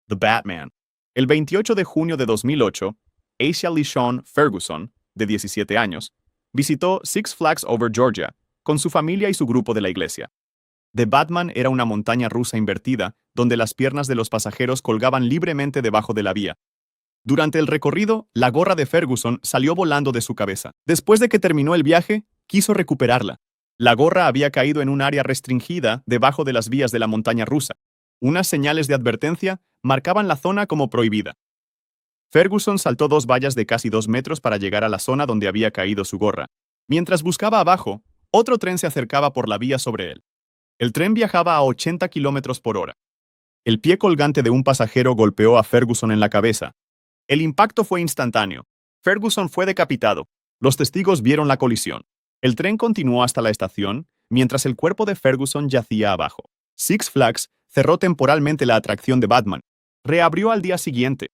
The Batman. El 28 de junio de 2008, A'Sha LeSean Ferguson, de 17 años, visitó Six Flags Over Georgia con su familia y su grupo de la iglesia. The Batman era una montaña rusa invertida, donde las piernas de los pasajeros colgaban libremente debajo de la vía. Durante el recorrido, la gorra de Ferguson salió volando de su cabeza. Después de que terminó el viaje, quiso recuperarla. La gorra había caído en un área restringida debajo de las vías de la montaña rusa. Unas señales de advertencia marcaban la zona como prohibida. Ferguson saltó 2 vallas de casi 2 metros para llegar a la zona donde había caído su gorra. Mientras buscaba abajo, otro tren se acercaba por la vía sobre él. El tren viajaba a 80 kilómetros por hora. El pie colgante de un pasajero golpeó a Ferguson en la cabeza. El impacto fue instantáneo. Ferguson fue decapitado. Los testigos vieron la colisión. El tren continuó hasta la estación, mientras el cuerpo de Ferguson yacía abajo. Six Flags cerró temporalmente la atracción de Batman. Reabrió al día siguiente.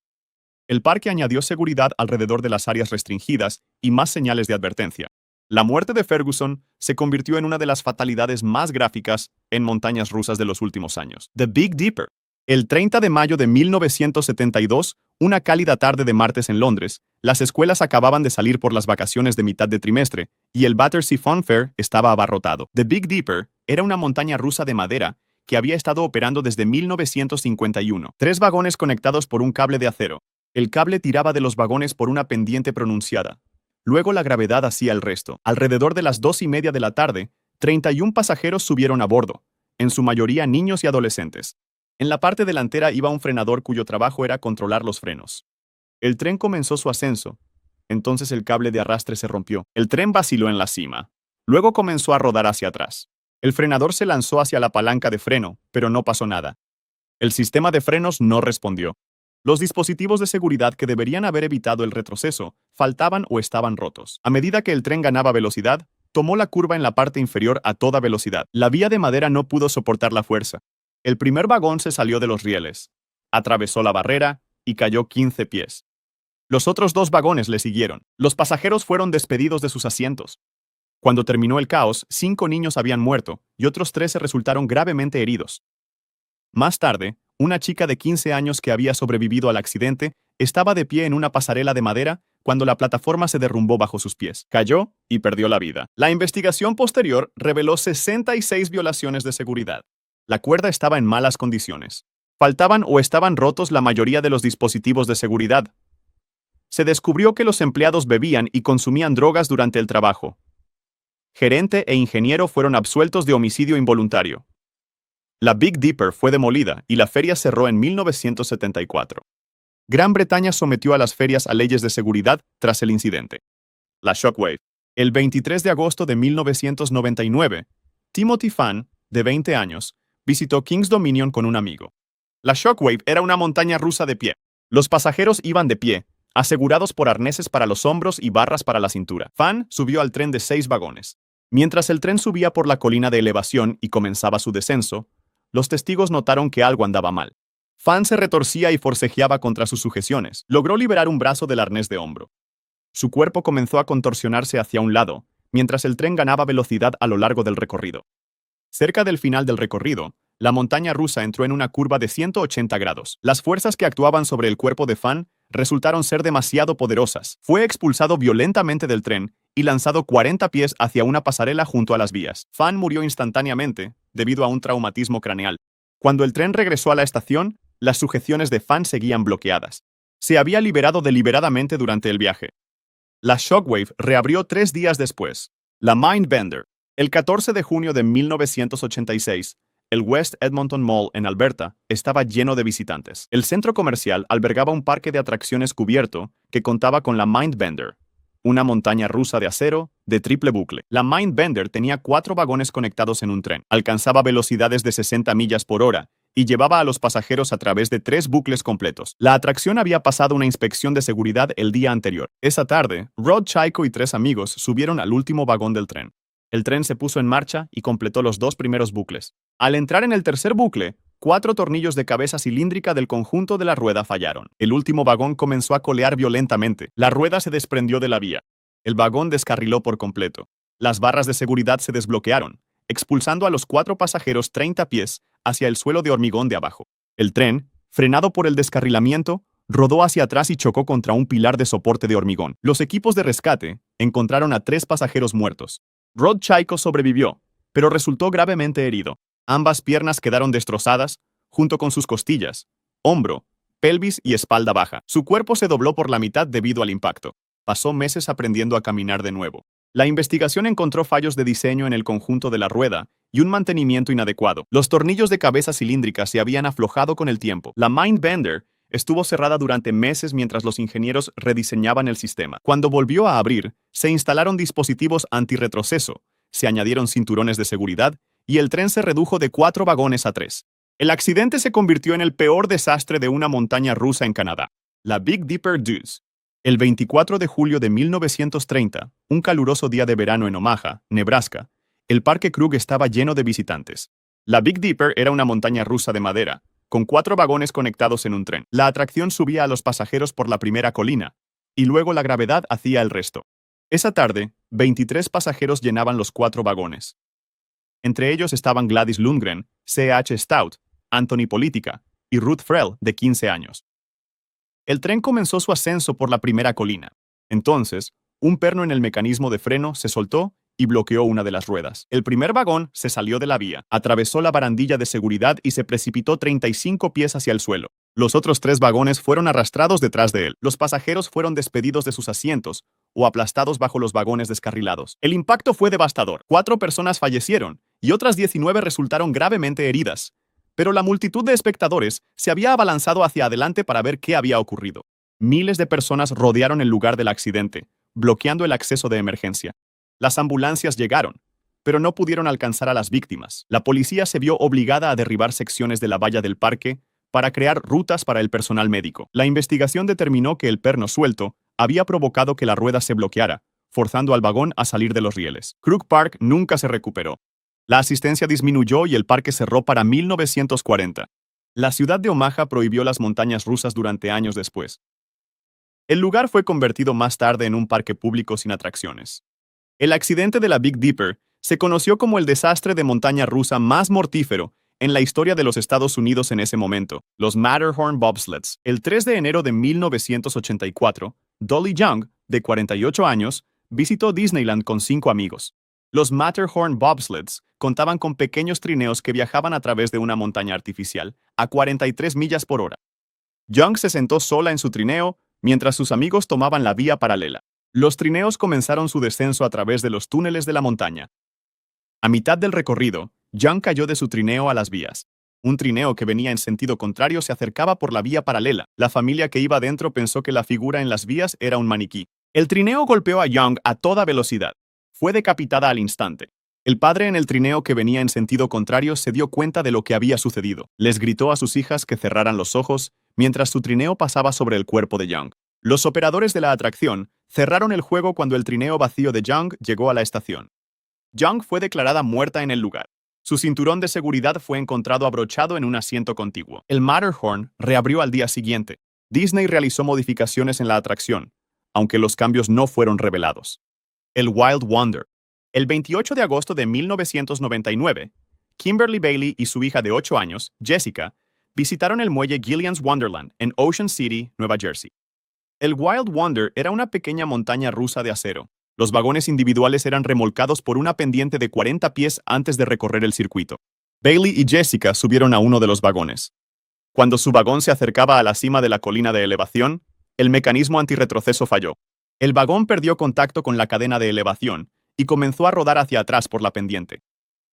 El parque añadió seguridad alrededor de las áreas restringidas y más señales de advertencia. La muerte de Ferguson se convirtió en una de las fatalidades más gráficas en montañas rusas de los últimos años. The Big Dipper. El 30 de mayo de 1972, una cálida tarde de martes en Londres, las escuelas acababan de salir por las vacaciones de mitad de trimestre y el Battersea Fun Fair estaba abarrotado. The Big Dipper era una montaña rusa de madera que había estado operando desde 1951. 3 vagones conectados por un cable de acero. El cable tiraba de los vagones por una pendiente pronunciada. Luego la gravedad hacía el resto. Alrededor de las 2:30 de la tarde, 31 pasajeros subieron a bordo, en su mayoría niños y adolescentes. En la parte delantera iba un frenador cuyo trabajo era controlar los frenos. El tren comenzó su ascenso. Entonces el cable de arrastre se rompió. El tren vaciló en la cima. Luego comenzó a rodar hacia atrás. El frenador se lanzó hacia la palanca de freno, pero no pasó nada. El sistema de frenos no respondió. Los dispositivos de seguridad que deberían haber evitado el retroceso faltaban o estaban rotos. A medida que el tren ganaba velocidad, tomó la curva en la parte inferior a toda velocidad. La vía de madera no pudo soportar la fuerza. El primer vagón se salió de los rieles, atravesó la barrera y cayó 15 pies. Los otros 2 vagones le siguieron. Los pasajeros fueron despedidos de sus asientos. Cuando terminó el caos, 5 niños habían muerto y otros 13 resultaron gravemente heridos. Más tarde, una chica de 15 años que había sobrevivido al accidente estaba de pie en una pasarela de madera cuando la plataforma se derrumbó bajo sus pies. Cayó y perdió la vida. La investigación posterior reveló 66 violaciones de seguridad. La cuerda estaba en malas condiciones. Faltaban o estaban rotos la mayoría de los dispositivos de seguridad. Se descubrió que los empleados bebían y consumían drogas durante el trabajo. Gerente e ingeniero fueron absueltos de homicidio involuntario. La Big Dipper fue demolida y la feria cerró en 1974. Gran Bretaña sometió a las ferias a leyes de seguridad tras el incidente. La Shockwave. El 23 de agosto de 1999, Timothy Fan, de 20 años, visitó Kings Dominion con un amigo. La Shockwave era una montaña rusa de pie. Los pasajeros iban de pie, asegurados por arneses para los hombros y barras para la cintura. Fan subió al tren de 6 vagones. Mientras el tren subía por la colina de elevación y comenzaba su descenso, los testigos notaron que algo andaba mal. Fan se retorcía y forcejeaba contra sus sujeciones. Logró liberar un brazo del arnés de hombro. Su cuerpo comenzó a contorsionarse hacia un lado, mientras el tren ganaba velocidad a lo largo del recorrido. Cerca del final del recorrido, la montaña rusa entró en una curva de 180 grados. Las fuerzas que actuaban sobre el cuerpo de Fan resultaron ser demasiado poderosas. Fue expulsado violentamente del tren y lanzado 40 pies hacia una pasarela junto a las vías. Fan murió instantáneamente debido a un traumatismo craneal. Cuando el tren regresó a la estación, las sujeciones de Fan seguían bloqueadas. Se había liberado deliberadamente durante el viaje. La Shockwave reabrió 3 días después. La Mindbender. El 14 de junio de 1986, el West Edmonton Mall en Alberta estaba lleno de visitantes. El centro comercial albergaba un parque de atracciones cubierto que contaba con la Mindbender, una montaña rusa de acero de triple bucle. La Mindbender tenía 4 vagones conectados en un tren. Alcanzaba velocidades de 60 millas por hora y llevaba a los pasajeros a través de 3 bucles completos. La atracción había pasado una inspección de seguridad el día anterior. Esa tarde, Rod Chaiko y 3 amigos subieron al último vagón del tren. El tren se puso en marcha y completó los 2 primeros bucles. Al entrar en el tercer bucle, 4 tornillos de cabeza cilíndrica del conjunto de la rueda fallaron. El último vagón comenzó a colear violentamente. La rueda se desprendió de la vía. El vagón descarriló por completo. Las barras de seguridad se desbloquearon, expulsando a los 4 pasajeros 30 pies hacia el suelo de hormigón de abajo. El tren Frenado por el descarrilamiento, rodó hacia atrás y chocó contra un pilar de soporte de hormigón. Los equipos de rescate encontraron a 3 pasajeros muertos. Rod Chaiko sobrevivió, pero resultó gravemente herido. Ambas piernas quedaron destrozadas, junto con sus costillas, hombro, pelvis y espalda baja. Su cuerpo se dobló por la mitad debido al impacto. Pasó meses aprendiendo a caminar de nuevo. La investigación encontró fallos de diseño en el conjunto de la rueda y un mantenimiento inadecuado. Los tornillos de cabeza cilíndrica se habían aflojado con el tiempo. La Mindbender estuvo cerrada durante meses mientras los ingenieros rediseñaban el sistema. Cuando volvió a abrir, se instalaron dispositivos antirretroceso, se añadieron cinturones de seguridad y el tren se redujo de 4 vagones a 3. El accidente se convirtió en el peor desastre de una montaña rusa en Canadá, la Big Dipper Deuce. El 24 de julio de 1930, un caluroso día de verano en Omaha, Nebraska, el Parque Krug estaba lleno de visitantes. La Big Dipper era una montaña rusa de madera, con 4 vagones conectados en un tren. La atracción subía a los pasajeros por la primera colina, y luego la gravedad hacía el resto. Esa tarde, 23 pasajeros llenaban los 4 vagones. Entre ellos estaban Gladys Lundgren, C.H. Stout, Anthony Politica y Ruth Frell, de 15 años. El tren comenzó su ascenso por la primera colina. Entonces, un perno en el mecanismo de freno se soltó y bloqueó una de las ruedas. El primer vagón se salió de la vía, atravesó la barandilla de seguridad y se precipitó 35 pies hacia el suelo. Los otros 3 vagones fueron arrastrados detrás de él. Los pasajeros fueron despedidos de sus asientos o aplastados bajo los vagones descarrilados. El impacto fue devastador. 4 personas fallecieron y otras 19 resultaron gravemente heridas. Pero la multitud de espectadores se había abalanzado hacia adelante para ver qué había ocurrido. Miles de personas rodearon el lugar del accidente, bloqueando el acceso de emergencia. Las ambulancias llegaron, pero no pudieron alcanzar a las víctimas. La policía se vio obligada a derribar secciones de la valla del parque para crear rutas para el personal médico. La investigación determinó que el perno suelto había provocado que la rueda se bloqueara, forzando al vagón a salir de los rieles. Krug Park nunca se recuperó. La asistencia disminuyó y el parque cerró para 1940. La ciudad de Omaha prohibió las montañas rusas durante años después. El lugar fue convertido más tarde en un parque público sin atracciones. El accidente de la Big Dipper se conoció como el desastre de montaña rusa más mortífero en la historia de los Estados Unidos en ese momento, los Matterhorn Bobsleds. El 3 de enero de 1984, Dolly Young, de 48 años, visitó Disneyland con 5 amigos. Los Matterhorn Bobsleds contaban con pequeños trineos que viajaban a través de una montaña artificial a 43 millas por hora. Young se sentó sola en su trineo mientras sus amigos tomaban la vía paralela. Los trineos comenzaron su descenso a través de los túneles de la montaña. A mitad del recorrido, Young cayó de su trineo a las vías. Un trineo que venía en sentido contrario se acercaba por la vía paralela. La familia que iba dentro pensó que la figura en las vías era un maniquí. El trineo golpeó a Young a toda velocidad. Fue decapitada al instante. El padre en el trineo que venía en sentido contrario se dio cuenta de lo que había sucedido. Les gritó a sus hijas que cerraran los ojos mientras su trineo pasaba sobre el cuerpo de Young. Los operadores de la atracción cerraron el juego cuando el trineo vacío de Young llegó a la estación. Young fue declarada muerta en el lugar. Su cinturón de seguridad fue encontrado abrochado en un asiento contiguo. El Matterhorn reabrió al día siguiente. Disney realizó modificaciones en la atracción, aunque los cambios no fueron revelados. El Wild Wonder. El 28 de agosto de 1999, Kimberly Bailey y su hija de 8 años, Jessica, visitaron el muelle Gillian's Wonderland en Ocean City, Nueva Jersey. El Wild Wonder era una pequeña montaña rusa de acero. Los vagones individuales eran remolcados por una pendiente de 40 pies antes de recorrer el circuito. Bailey y Jessica subieron a uno de los vagones. Cuando su vagón se acercaba a la cima de la colina de elevación, el mecanismo antirretroceso falló. El vagón perdió contacto con la cadena de elevación y comenzó a rodar hacia atrás por la pendiente.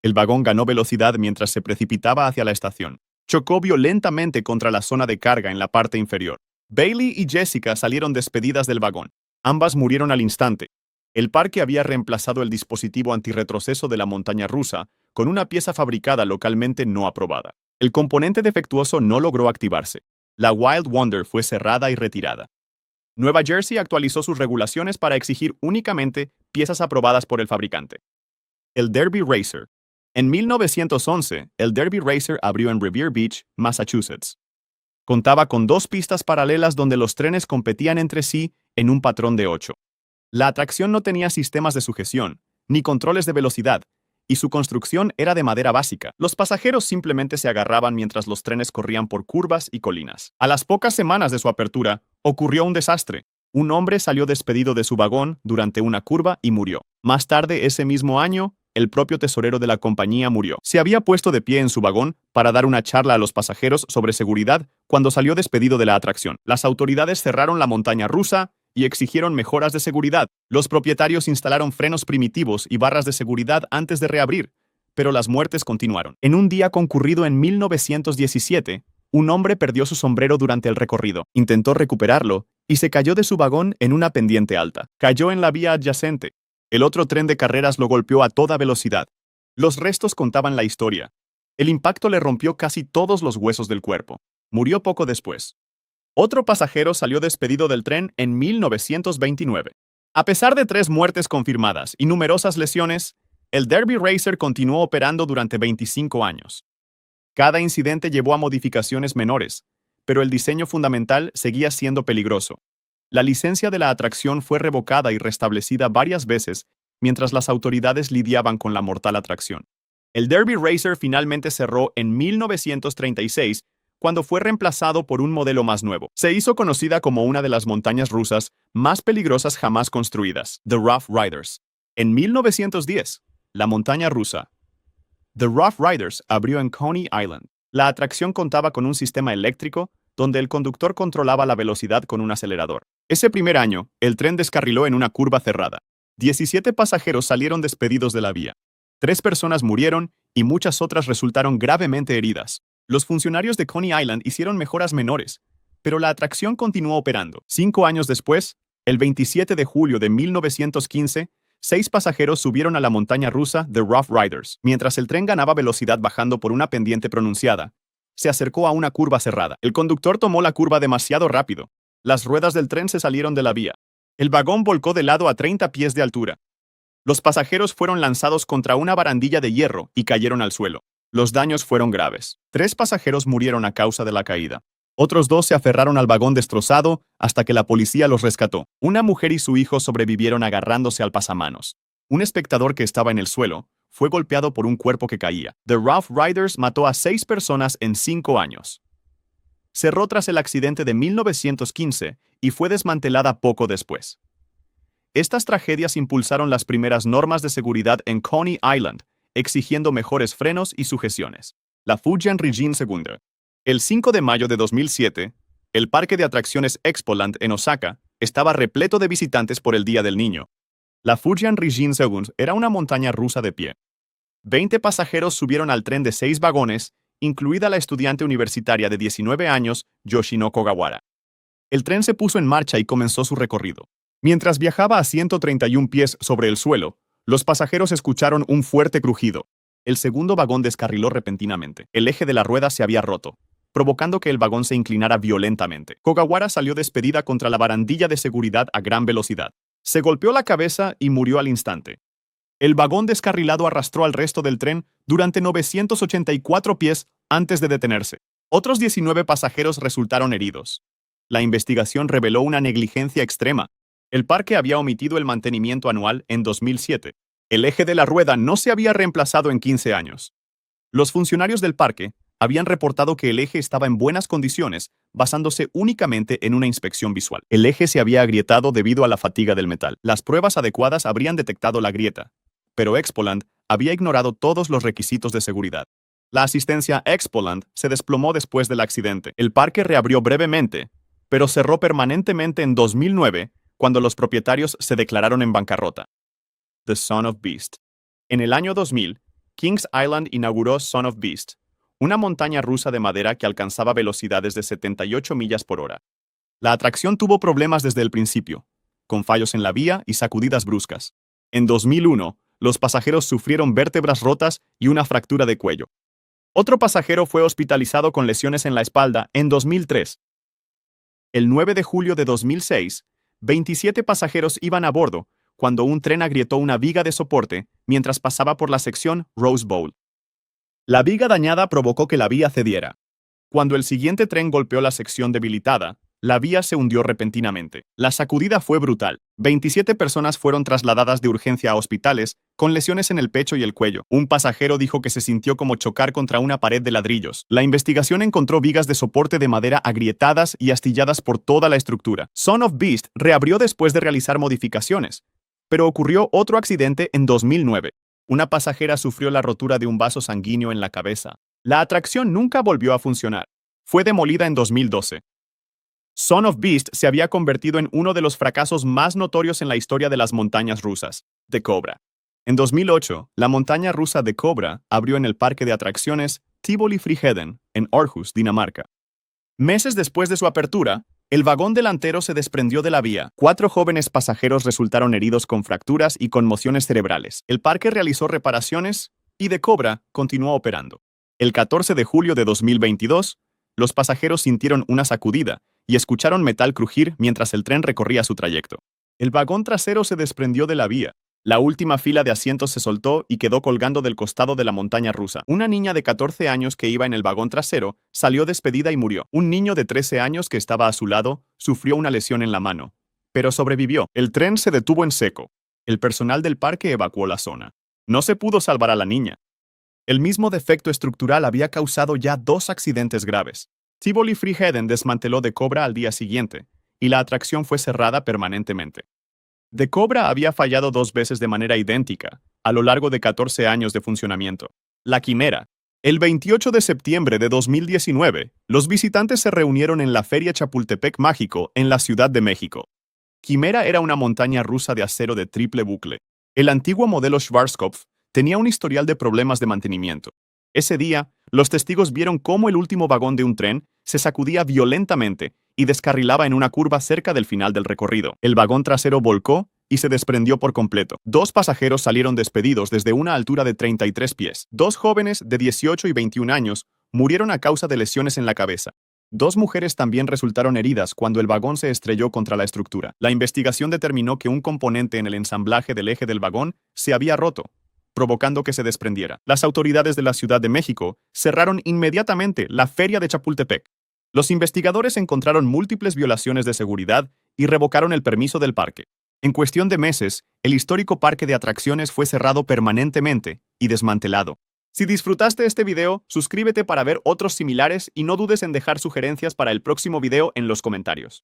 El vagón ganó velocidad mientras se precipitaba hacia la estación. Chocó violentamente contra la zona de carga en la parte inferior. Bailey y Jessica salieron despedidas del vagón. Ambas murieron al instante. El parque había reemplazado el dispositivo antirretroceso de la montaña rusa con una pieza fabricada localmente no aprobada. El componente defectuoso no logró activarse. La Wild Wonder fue cerrada y retirada. Nueva Jersey actualizó sus regulaciones para exigir únicamente piezas aprobadas por el fabricante. El Derby Racer. En 1911, el Derby Racer abrió en Revere Beach, Massachusetts. Contaba con 2 pistas paralelas donde los trenes competían entre sí en un patrón de 8. La atracción no tenía sistemas de sujeción, ni controles de velocidad, y su construcción era de madera básica. Los pasajeros simplemente se agarraban mientras los trenes corrían por curvas y colinas. A las pocas semanas de su apertura, ocurrió un desastre. Un hombre salió despedido de su vagón durante una curva y murió. Más tarde, ese mismo año, el propio tesorero de la compañía murió. Se había puesto de pie en su vagón para dar una charla a los pasajeros sobre seguridad cuando salió despedido de la atracción. Las autoridades cerraron la montaña rusa y exigieron mejoras de seguridad. Los propietarios instalaron frenos primitivos y barras de seguridad antes de reabrir, pero las muertes continuaron. En un día concurrido en 1917, un hombre perdió su sombrero durante el recorrido. Intentó recuperarlo y se cayó de su vagón en una pendiente alta. Cayó en la vía adyacente. El otro tren de carreras lo golpeó a toda velocidad. Los restos contaban la historia. El impacto le rompió casi todos los huesos del cuerpo. Murió poco después. Otro pasajero salió despedido del tren en 1929. A pesar de 3 muertes confirmadas y numerosas lesiones, el Derby Racer continuó operando durante 25 años. Cada incidente llevó a modificaciones menores, pero el diseño fundamental seguía siendo peligroso. La licencia de la atracción fue revocada y restablecida varias veces mientras las autoridades lidiaban con la mortal atracción. El Derby Racer finalmente cerró en 1936 cuando fue reemplazado por un modelo más nuevo. Se hizo conocida como una de las montañas rusas más peligrosas jamás construidas, The Rough Riders. En 1910, la montaña rusa The Rough Riders abrió en Coney Island. La atracción contaba con un sistema eléctrico donde el conductor controlaba la velocidad con un acelerador. Ese primer año, el tren descarriló en una curva cerrada. 17 pasajeros salieron despedidos de la vía. 3 personas murieron y muchas otras resultaron gravemente heridas. Los funcionarios de Coney Island hicieron mejoras menores, pero la atracción continuó operando. 5 años después, el 27 de julio de 1915, 6 pasajeros subieron a la montaña rusa The Rough Riders. Mientras el tren ganaba velocidad bajando por una pendiente pronunciada, se acercó a una curva cerrada. El conductor tomó la curva demasiado rápido. Las ruedas del tren se salieron de la vía. El vagón volcó de lado a 30 pies de altura. Los pasajeros fueron lanzados contra una barandilla de hierro y cayeron al suelo. Los daños fueron graves. 3 pasajeros murieron a causa de la caída. Otros 2 se aferraron al vagón destrozado hasta que la policía los rescató. Una mujer y su hijo sobrevivieron agarrándose al pasamanos. Un espectador que estaba en el suelo fue golpeado por un cuerpo que caía. The Rough Riders mató a 6 personas en 5 años. Cerró tras el accidente de 1915 y fue desmantelada poco después. Estas tragedias impulsaron las primeras normas de seguridad en Coney Island, exigiendo mejores frenos y sujeciones. La Fujian Rijin II. El 5 de mayo de 2007, el parque de atracciones Expoland en Osaka estaba repleto de visitantes por el Día del Niño. La Fujian Rijin II era una montaña rusa de pie. 20 pasajeros subieron al tren de 6 vagones, incluida la estudiante universitaria de 19 años, Yoshinoko Gawara. El tren se puso en marcha y comenzó su recorrido. Mientras viajaba a 131 pies sobre el suelo, los pasajeros escucharon un fuerte crujido. El segundo vagón descarriló repentinamente. El eje de la rueda se había roto, provocando que el vagón se inclinara violentamente. Kogawara salió despedida contra la barandilla de seguridad a gran velocidad. Se golpeó la cabeza y murió al instante. El vagón descarrilado arrastró al resto del tren durante 984 pies antes de detenerse. Otros 19 pasajeros resultaron heridos. La investigación reveló una negligencia extrema. El parque había omitido el mantenimiento anual en 2007. El eje de la rueda no se había reemplazado en 15 años. Los funcionarios del parque habían reportado que el eje estaba en buenas condiciones, basándose únicamente en una inspección visual. El eje se había agrietado debido a la fatiga del metal. Las pruebas adecuadas habrían detectado la grieta, pero Expoland había ignorado todos los requisitos de seguridad. La asistencia Expoland se desplomó después del accidente. El parque reabrió brevemente, pero cerró permanentemente en 2009, cuando los propietarios se declararon en bancarrota. The Son of Beast. En el año 2000, Kings Island inauguró Son of Beast, una montaña rusa de madera que alcanzaba velocidades de 78 millas por hora. La atracción tuvo problemas desde el principio, con fallos en la vía y sacudidas bruscas. En 2001, los pasajeros sufrieron vértebras rotas y una fractura de cuello. Otro pasajero fue hospitalizado con lesiones en la espalda en 2003. El 9 de julio de 2006, 27 pasajeros iban a bordo cuando un tren agrietó una viga de soporte mientras pasaba por la sección Rose Bowl. La viga dañada provocó que la vía cediera. Cuando el siguiente tren golpeó la sección debilitada, La vía se hundió repentinamente. La sacudida fue brutal. 27 personas fueron trasladadas de urgencia a hospitales, con lesiones en el pecho y el cuello. Un pasajero dijo que se sintió como chocar contra una pared de ladrillos. La investigación encontró vigas de soporte de madera agrietadas y astilladas por toda la estructura. Son of Beast reabrió después de realizar modificaciones. Pero ocurrió otro accidente en 2009. Una pasajera sufrió la rotura de un vaso sanguíneo en la cabeza. La atracción nunca volvió a funcionar. Fue demolida en 2012. Son of Beast se había convertido en uno de los fracasos más notorios en la historia de las montañas rusas, de Cobra. En 2008, la montaña rusa de Cobra abrió en el parque de atracciones Tivoli Friheden, en Aarhus, Dinamarca. Meses después de su apertura, el vagón delantero se desprendió de la vía. 4 jóvenes pasajeros resultaron heridos con fracturas y conmociones cerebrales. El parque realizó reparaciones y de Cobra continuó operando. El 14 de julio de 2022, los pasajeros sintieron una sacudida y escucharon metal crujir mientras el tren recorría su trayecto. El vagón trasero se desprendió de la vía. La última fila de asientos se soltó y quedó colgando del costado de la montaña rusa. Una niña de 14 años que iba en el vagón trasero salió despedida y murió. Un niño de 13 años que estaba a su lado sufrió una lesión en la mano, pero sobrevivió. El tren se detuvo en seco. El personal del parque evacuó la zona. No se pudo salvar a la niña. El mismo defecto estructural había causado ya 2 accidentes graves. Tivoli Friheden desmanteló de Cobra al día siguiente, y la atracción fue cerrada permanentemente. De Cobra había fallado 2 veces de manera idéntica, a lo largo de 14 años de funcionamiento. La Quimera. El 28 de septiembre de 2019, los visitantes se reunieron en la Feria Chapultepec Mágico en la Ciudad de México. Quimera era una montaña rusa de acero de triple bucle. El antiguo modelo Schwarzkopf tenía un historial de problemas de mantenimiento. Ese día, los testigos vieron cómo el último vagón de un tren se sacudía violentamente y descarrilaba en una curva cerca del final del recorrido. El vagón trasero volcó y se desprendió por completo. 2 pasajeros salieron despedidos desde una altura de 33 pies. 2 jóvenes de 18 y 21 años murieron a causa de lesiones en la cabeza. 2 mujeres también resultaron heridas cuando el vagón se estrelló contra la estructura. La investigación determinó que un componente en el ensamblaje del eje del vagón se había roto, provocando que se desprendiera. Las autoridades de la Ciudad de México cerraron inmediatamente la Feria de Chapultepec. Los investigadores encontraron múltiples violaciones de seguridad y revocaron el permiso del parque. En cuestión de meses, el histórico parque de atracciones fue cerrado permanentemente y desmantelado. Si disfrutaste este video, suscríbete para ver otros similares y no dudes en dejar sugerencias para el próximo video en los comentarios.